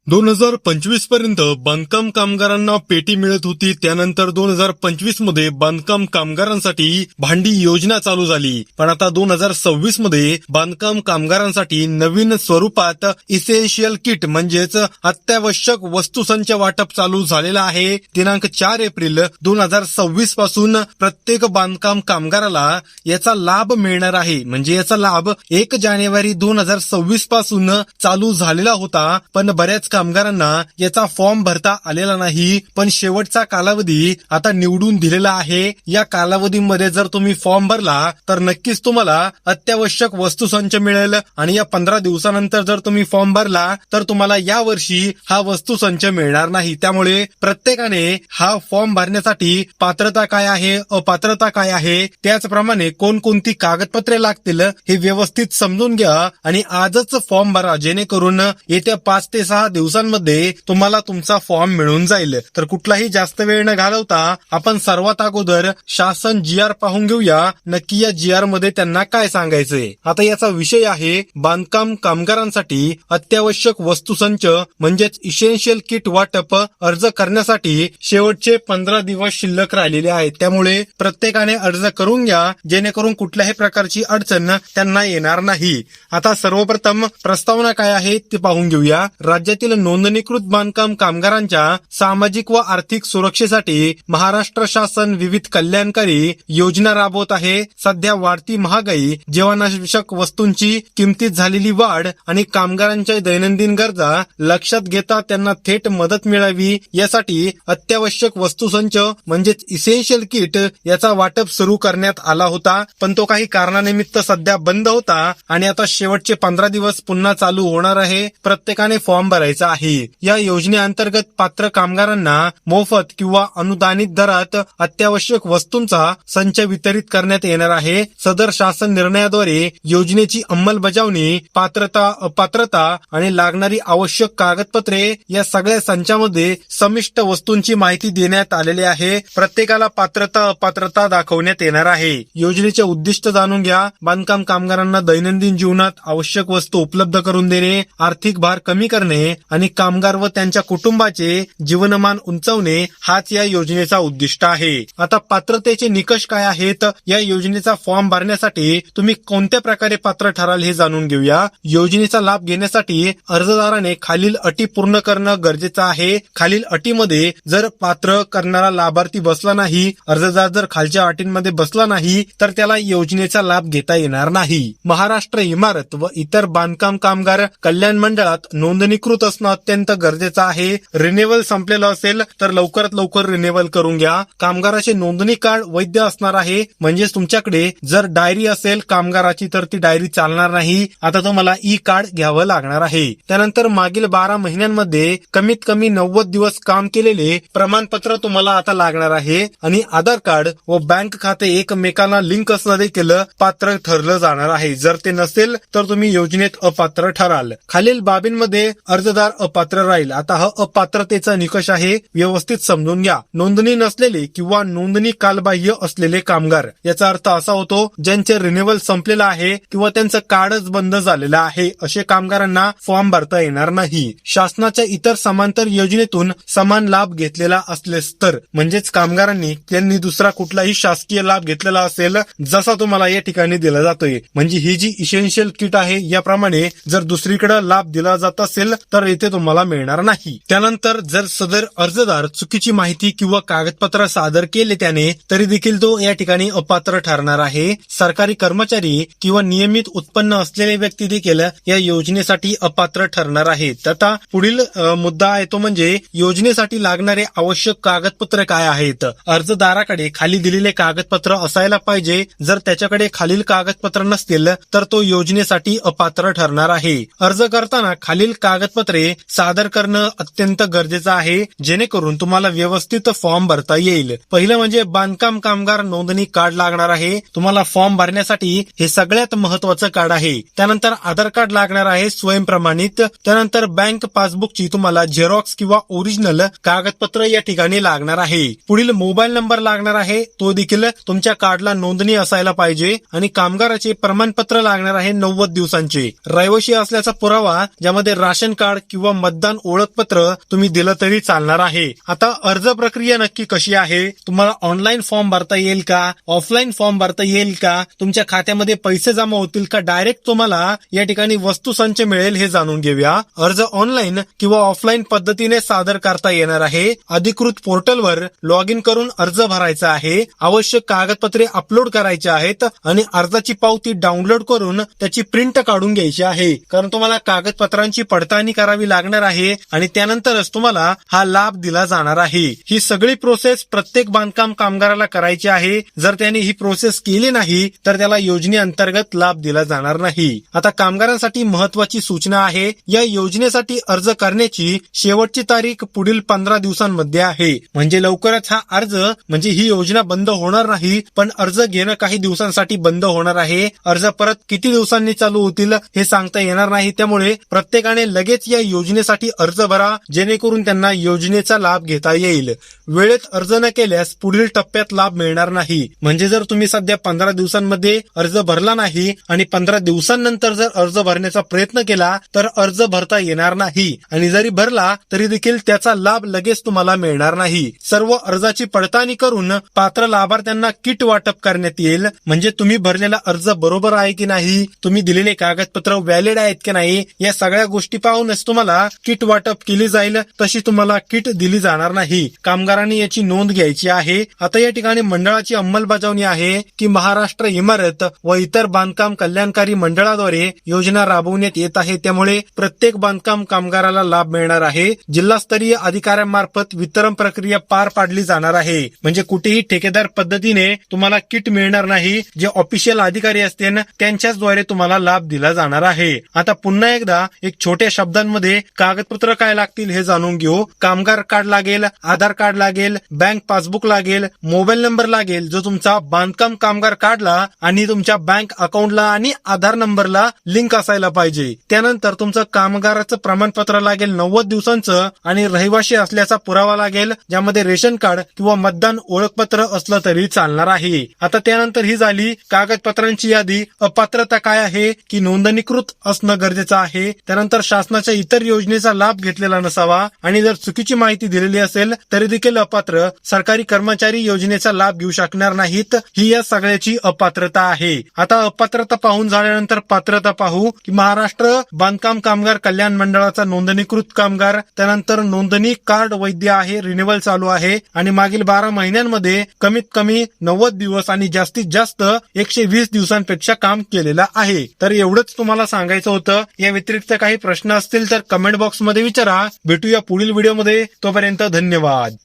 2025 पर्यंत बांधकाम कामगारांना पेटी मिळत होती. त्यानंतर 2025 मध्ये बांधकाम कामगारांसाठी भांडी योजना चालू झाली. पण आता 2026 मध्ये बांधकाम कामगारांसाठी नवीन स्वरूपात इसेन्शियल किट म्हणजेच अत्यावश्यक वस्तुसंच वाटप चालू झालेलं आहे. दिनांक 4 एप्रिल 2026 पासून प्रत्येक बांधकाम कामगाराला याचा लाभ मिळणार आहे. म्हणजे याचा लाभ 1 जानेवारी 2026 पासून चालू झालेला होता. पण बऱ्याच कामगारांना याचा फॉर्म भरता आलेला नाही. पण शेवटचा कालावधी आता निवडून दिलेला आहे. या कालावधीमध्ये जर तुम्ही फॉर्म भरला तर नक्कीच तुम्हाला अत्यावश्यक वस्तुसंच मिळेल. आणि या 15 दिवसानंतर जर तुम्ही फॉर्म भरला तर तुम्हाला या वर्षी हा वस्तुसंच मिळणार नाही. त्यामुळे प्रत्येकाने हा फॉर्म भरण्यासाठी पात्रता काय आहे, अपात्रता काय आहे, त्याचप्रमाणे कोणकोणती कागदपत्रे लागतील हे व्यवस्थित समजून घ्या आणि आजच फॉर्म भरा, जेणेकरून येत्या 5 ते 6 दिवसांमध्ये तुम्हाला तुमचा फॉर्म मिळून जाईल. तर कुठलाही जास्त वेळ न घालवता आपण सर्वात अगोदर शासन GR पाहून घेऊया. नक्की या GR मध्ये त्यांना काय सांगायचंय. आता याचा विषय आहे बांधकाम कामगारांसाठी अत्यावश्यक वस्तुसंच म्हणजेच इसेन्शियल किट वाटप अर्ज करण्यासाठी शेवटचे 15 दिवस शिल्लक राहिलेले आहेत. त्यामुळे प्रत्येकाने अर्ज करून घ्या, जेणेकरून कुठल्याही प्रकारची अडचण त्यांना येणार नाही. आता सर्वप्रथम प्रस्तावना काय आहे ते पाहून घेऊया. राज्यातील नोंदणीकृत बांधकाम कामगारांच्या सामाजिक व आर्थिक सुरक्षेसाठी महाराष्ट्र शासन विविध कल्याणकारी योजना राबवत आहे. सध्या वाढती महागाई, जीवनावश्यक वस्तूंची किमतीत झालेली वाढ आणि कामगारांच्या दैनंदिन गरजा लक्षात घेता त्यांना थेट मदत मिळावी यासाठी अत्यावश्यक वस्तुसंच म्हणजेच इसेन्शियल किट याचा वाटप सुरू करण्यात आला होता. पण तो काही कारणानिमित्त सध्या बंद होता आणि आता शेवटचे 15 दिवस पुन्हा चालू होणार आहे. प्रत्येकाने फॉर्म भरायचा आहे. या योजनेअंतर्गत पात्र कामगारांना मोफत किंवा अनुदानित दरात अत्यावश्यक वस्तूंचा संच वितरित करण्यात येणार आहे. सदर शासन निर्णयाद्वारे योजनेची अंमलबजावणी, पात्रता, अपात्रता आणि लागणारी आवश्यक कागदपत्रे या सगळ्या संचामध्ये समिष्ट वस्तूंची माहिती देण्यात आलेली आहे. प्रत्येकाला पात्रता, अपात्रता दाखवण्यात येणार आहे. योजनेचे उद्दिष्ट जाणून घ्या. बांधकाम कामगारांना दैनंदिन जीवनात आवश्यक वस्तू उपलब्ध करून देणे, आर्थिक भार कमी करणे आणि कामगार व त्यांच्या कुटुंबाचे जीवनमान उंचावणे हाच या योजनेचा उद्दिष्ट आहे. आता पात्रतेचे निकष काय आहेत. या योजनेचा फॉर्म भरण्यासाठी तुम्ही कोणत्या प्रकारे पात्र ठराल हे जाणून घेऊया. योजनेचा लाभ घेण्यासाठी अर्जदाराने खालील अटी पूर्ण करणं गरजेचं आहे. खालील अटीमध्ये जर पात्र करणारा लाभार्थी बसला नाही, अर्जदार जर खालच्या अटींमध्ये बसला नाही तर त्याला योजनेचा लाभ घेता येणार नाही. महाराष्ट्र इमारत व इतर बांधकाम कामगार कल्याण मंडळात नोंदणीकृत असणं अत्यंत गरजेचं आहे. रिन्युअल संपलेलं असेल तर लवकरात लवकर रिन्युअल करून घ्या. कामगाराचे नोंदणी कार्ड वैध असणार आहे. म्हणजेच तुमच्याकडे जर डायरी असेल कामगाराची तर ती डायरी चालणार नाही. आता तुम्हाला ई कार्ड घ्यावं लागणार आहे. त्यानंतर मागील 12 महिन्यांमध्ये कमीत कमी 90 दिवस काम केलेले प्रमाणपत्र तुम्हाला आता लागणार आहे. आणि आधार कार्ड व बँक खाते एकमेकांना लिंक असणं देखील पात्र ठरलं जाणार आहे. जर ते नसेल तर तुम्ही योजनेत अपात्र ठराल. खालील बाबींमध्ये अर्जदार अपात्र राहील. आता हा अपात्रतेचा निकष आहे, व्यवस्थित समजून घ्या. नोंदणी नसलेले किंवा नोंदणी कालबाह्य असलेले कामगार, याचा अर्थ असा होतो ज्यांचे रिन्युअल संपलेलं आहे किंवा त्यांचं कार्डच बंद झालेलं आहे, असे कामगारांना फॉर्म भरता येणार नाही. शासनाच्या इतर समांतर योजनेतून समान लाभ घेतलेला असलेस तर, म्हणजेच कामगारांनी त्यांनी दुसरा कुठलाही शासकीय लाभ घेतलेला असेल जसा तुम्हाला या ठिकाणी दिला जातोय. म्हणजे ही जी इसेन्शियल किट आहे याप्रमाणे जर दुसरीकडे लाभ दिला जात असेल तर इथे तुम्हाला मिळणार नाही. त्यानंतर जर सदर अर्जदार चुकीची माहिती किंवा कागदपत्र सादर केले त्याने तरी देखील तो या ठिकाणी अपात्र ठरणार आहे. सरकारी कर्मचारी किंवा नियमित उत्पन्न असलेले व्यक्ती देखील या योजनेसाठी अपात्र ठरणार आहेत. आता पुढील मुद्दा आहे तो म्हणजे योजनेसाठी लागणारे आवश्यक कागदपत्र काय आहेत. अर्जदाराकडे खाली दिलेले कागदपत्र असायला पाहिजे. जर त्याच्याकडे खालील कागदपत्र नसतील तर तो योजनेसाठी अपात्र ठरणार आहे. अर्ज करताना खालील कागदपत्रे सादर करणं अत्यंत गरजेचं आहे, जेणेकरून तुम्हाला व्यवस्थित फॉर्म भरता येईल. पहिलं म्हणजे बांधकाम कामगार नोंदणी कार्ड लागणार आहे. तुम्हाला फॉर्म भरण्यासाठी हे सगळ्यात महत्वाचं कार्ड आहे. त्यानंतर आधार कार्ड लागणार आहे स्वयंप्रमाणित. त्यानंतर बँक पासबुकची तुम्हाला झेरॉक्स किंवा ओरिजिनल कागदपत्र या ठिकाणी लागणार आहे. पुढील मोबाईल नंबर लागणार आहे, तो देखील तुमच्या कार्डला नोंदणी असायला पाहिजे. आणि कामगाराचे प्रमाणपत्र लागणार आहे 90 दिवसांचे. रहिवासी असल्याचा पुरावा ज्यामध्ये राशन कार्ड किंवा मतदान ओळखपत्र तुम्ही दिलं तरी चालणार आहे. आता अर्ज प्रक्रिया नक्की कशी आहे, तुम्हाला ऑनलाईन फॉर्म भरता येईल का, ऑफलाईन फॉर्म भरता येईल का, तुमच्या खात्यामध्ये पैसे जमा होतील का, डायरेक्ट तुम्हाला या ठिकाणी वस्तुसंच मिळेल हे जाणून घेऊया. अर्ज ऑनलाईन किंवा ऑफलाईन पद्धतीने सादर करता येणार आहे. अधिकृत पोर्टलवर लॉग इन करून अर्ज भरायचा आहे. आवश्यक कागदपत्रे अपलोड करायची आहेत आणि अर्जाची पावती डाउनलोड करून त्याची प्रिंट काढून घ्यायची आहे. कारण तुम्हाला कागदपत्रांची पडताळणी करावी लागणार आहे आणि त्यानंतरच तुम्हाला हा लाभ दिला जाणार आहे. ही सगळी प्रोसेस प्रत्येक बांधकाम कामगाराला करायची आहे. जर त्याने ही प्रोसेस केली नाही तर त्याला योजनेअंतर्गत लाभ दिला जाणार नाही. आता कामगारांसाठी महत्वाची सूचना आहे, या योजनेसाठी अर्ज करण्याची शेवटची तारीख पुढील 15 दिवसांमध्ये आहे. म्हणजे लवकरच हा अर्ज म्हणजे ही योजना बंद होणार नाही, पण अर्ज घेणं काही दिवसांसाठी बंद होणार आहे. अर्ज परत किती दिवसांनी चालू होतील हे सांगता येणार नाही. त्यामुळे प्रत्येकाने लगेच या योजनेसाठी अर्ज भरा, जेणेकरून त्यांना योजनेचा लाभ घेता येईल. वेळेत अर्ज न केल्यास पुढील टप्प्यात लाभ मिळणार नाही. म्हणजे जर तुम्ही सध्या 15 दिवसांमध्ये अर्ज भरला नाही आणि 15 दिवसांनंतर जर अर्ज भरण्याचा प्रयत्न केला तर अर्ज भरता येणार नाही आणि जरी भरला तरी देखील त्याचा लाभ लगेच तुम्हाला मिळणार नाही. सर्व अर्जाची पडताळणी करून पात्र लाभार्थ्यांना किट वाटप करण्यात येईल. म्हणजे तुम्ही भरलेला अर्ज बरोबर आहे की नाही, तुम्ही दिलेले कागदपत्र व्हॅलिड आहेत की नाही, या सगळ्या गोष्टी पाहूनच तुम्हाला किट वाटप केली जाईल. तशी तुम्हाला किट दिली जाणार नाही. कामगारांनी याची नोंद घ्यायची आहे. आता या ठिकाणी मंडळाची अंमलबजावणी आहे की महाराष्ट्र इमारत व इतर बांधकाम कल्याणकारी मंडळाद्वारे योजना राबवण्यात येत आहे. त्यामुळे प्रत्येक बांधकाम कामगाराला लाभ मिळणार आहे. जिल्हास्तरीय अधिकाऱ्यांमार्फत वितरण प्रक्रिया पार पाडली जाणार आहे. म्हणजे कुठेही ठेकेदार पद्धतीने तुम्हाला किट मिळणार नाही. जे ऑफिशियल अधिकारी असतील त्यांच्याच द्वारे तुम्हाला लाभ दिला जाणार आहे. आता पुन्हा एकदा एक छोट्या शब्दांमध्ये कागदपत्र काय लागतील हे जाणून घेऊ. कामगार कार्ड लागेल, आधार कार्ड लागेल, बँक पासबुक लागेल, मोबाईल नंबर लागेल जो तुमचा बांधकाम कामगार कार्डला आणि तुमच्या बँक अकाउंटला आणि आधार नंबरला लिंक असायला पाहिजे. त्यानंतर तुमचं कामगाराचं प्रमाणपत्र लागेल 90 दिवसांचं आणि रहिवासी असल्याचा पुरावा लागेल, ज्यामध्ये रेशन कार्ड किंवा मतदान ओळखपत्र असलं तरी चालणार आहे. आता त्यानंतर ही झाली कागदपत्रांची यादी. अपात्रता काय आहे की नोंदणीकृत असणं गरजेचं आहे. त्यानंतर शासनाच्या इतर योजनेचा लाभ घेतलेला नसावा आणि जर चुकीची माहिती दिलेली असेल तरी देखील अपात्र. सरकारी कर्मचारी योजनेचा लाभ घेऊ शकणार नाहीत. ही या सगळ्याची अपात्रता आहे. आता अपात्रता पाहून झाल्यानंतर पात्रता पाहू की महाराष्ट्र बांधकाम कामगार कल्याण मंडळाचा नोंदणीकृत कामगार, त्यानंतर नोंदणी कार्ड वैध आहे, रिन्युअल चालू आहे आणि मागील 12 महिन्यांमध्ये कमीत कमी 90 दिवस आणि जास्तीत जास्त 120 दिवसांपेक्षा काम केलेलं आहे. तर एवढंच तुम्हाला सांगायचं होतं. या व्यतिरिक्त काही प्रश्न असतील तर कमेंट बॉक्समध्ये विचारा. भेटूया पुढील व्हिडिओमध्ये. तोपर्यंत धन्यवाद.